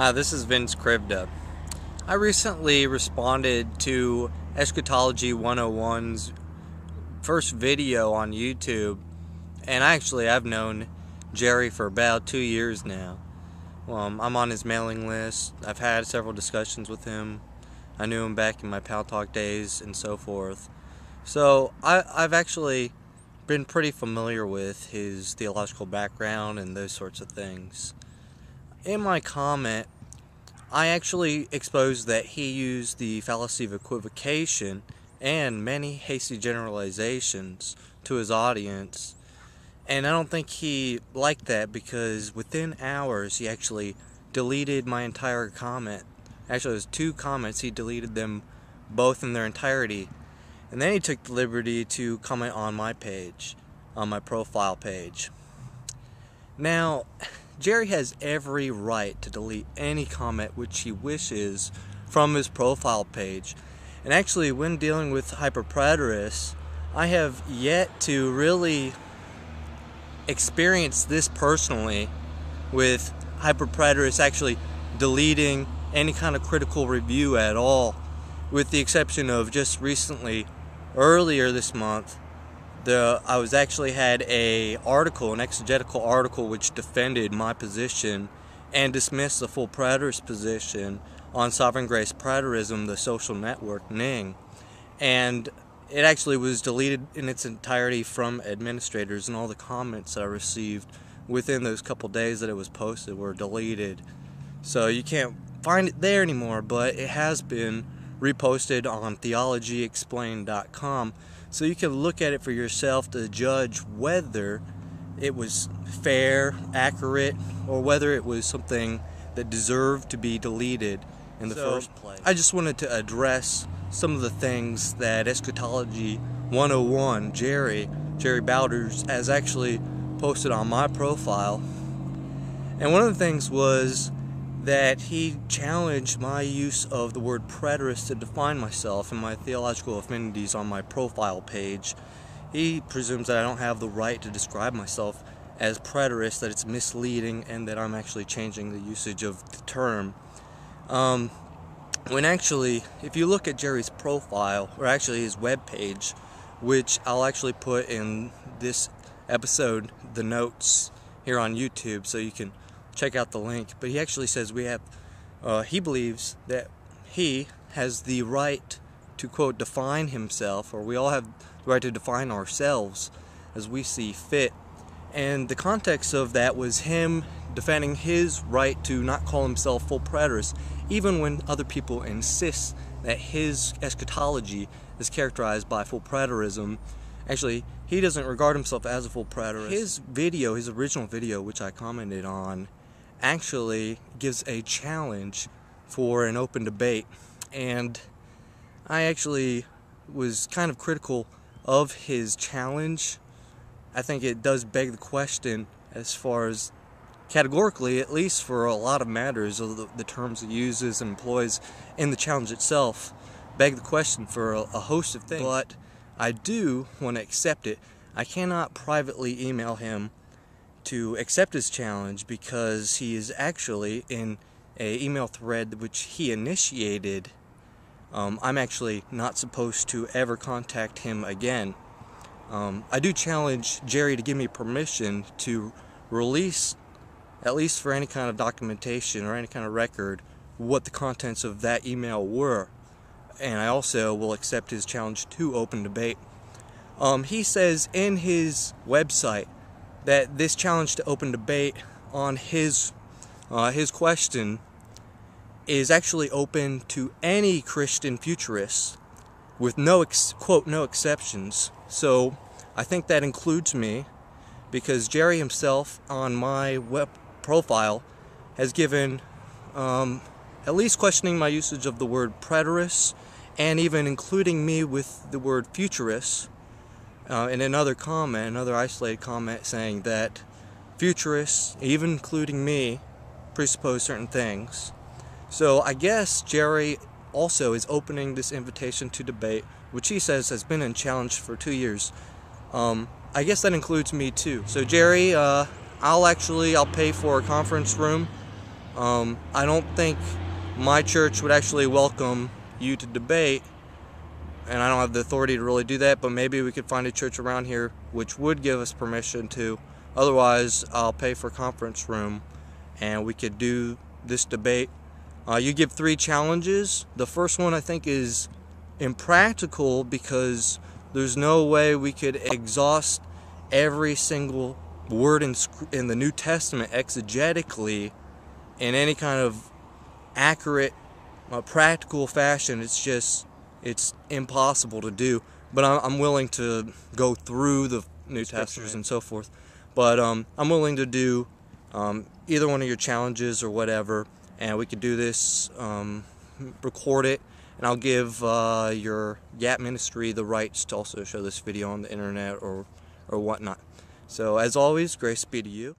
This is Vince Krivda. I recently responded to Eschatology 101's first video on YouTube, and I've known Jerry for about 2 years now. I'm on his mailing list. I've had several discussions with him. I knew him back in my Pal Talk days and so forth. So I've actually been pretty familiar with his theological background and those sorts of things. In my comment, I actually exposed that he used the fallacy of equivocation and many hasty generalizations to his audience. And I don't think he liked that, because within hours he actually deleted my entire comment. Actually, it was 2 comments. He deleted them both in their entirety. And then he took the liberty to comment on my page, on my profile page. Now, Jerry has every right to delete any comment which he wishes from his profile page. And actually, when dealing with hyperpreterists, I have yet to really experience this personally, with hyperpreterists actually deleting any kind of critical review at all, with the exception of just recently, earlier this month, I was actually had an exegetical article which defended my position and dismissed the full preterist position on Sovereign Grace Preterism, the social network, Ning. And it actually was deleted in its entirety from administrators, and all the comments that I received within those couple days that it was posted were deleted. So you can't find it there anymore, but it has been reposted on theologyexplained.com, so you can look at it for yourself to judge whether it was fair, accurate, or whether it was something that deserved to be deleted in the first place. I just wanted to address some of the things that Eschatology 101, Jerry Bowders, has actually posted on my profile. And one of the things was that he challenged my use of the word preterist to define myself and my theological affinities on my profile page. He presumes that I don't have the right to describe myself as preterist, that it's misleading, and that I'm actually changing the usage of the term. When actually, if you look at Jerry's profile, or actually his webpage, which I'll actually put in this episode, the notes here on YouTube, so you can check out the link. But he actually says he believes that he has the right to, quote, define himself, or we all have the right to define ourselves as we see fit. And the context of that was him defending his right to not call himself full preterist, even when other people insist that his eschatology is characterized by full preterism. Actually, he doesn't regard himself as a full preterist. His original video, which I commented on, actually gives a challenge for an open debate, and I actually was kind of critical of his challenge. I think it does beg the question, as far as categorically, at least for a lot of matters, of the terms he uses and employs in the challenge itself, beg the question for a host of things. But I do want to accept it. I cannot privately email him to accept his challenge, because he is actually in an email thread which he initiated. I'm actually not supposed to ever contact him again. I do challenge Jerry to give me permission to release, at least for any kind of documentation or any kind of record, what the contents of that email were. And I also will accept his challenge to open debate. He says in his website that this challenge to open debate on his question is actually open to any Christian futurist, with quote, no exceptions. So I think that includes me, because Jerry himself on my web profile has given, at least questioning my usage of the word preterist, and even including me with the word futurist, in another isolated comment, saying that futurists, even including me, presuppose certain things. So I guess Jerry also is opening this invitation to debate, which he says has been in challenge for 2 years. I guess that includes me too. So Jerry, I'll pay for a conference room I don't think my church would actually welcome you to debate, and I don't have the authority to really do that, but maybe we could find a church around here which would give us permission to. Otherwise, I'll pay for a conference room and we could do this debate. You give 3 challenges. The first one I think is impractical because there's no way we could exhaust every single word in the New Testament exegetically in any kind of accurate, practical fashion. It's impossible to do. But I'm willing to go through the New Testament and so forth. But I'm willing to do either one of your challenges or whatever, and we could do this, record it, and I'll give your Gap Ministry the rights to also show this video on the internet or whatnot. So as always, grace be to you.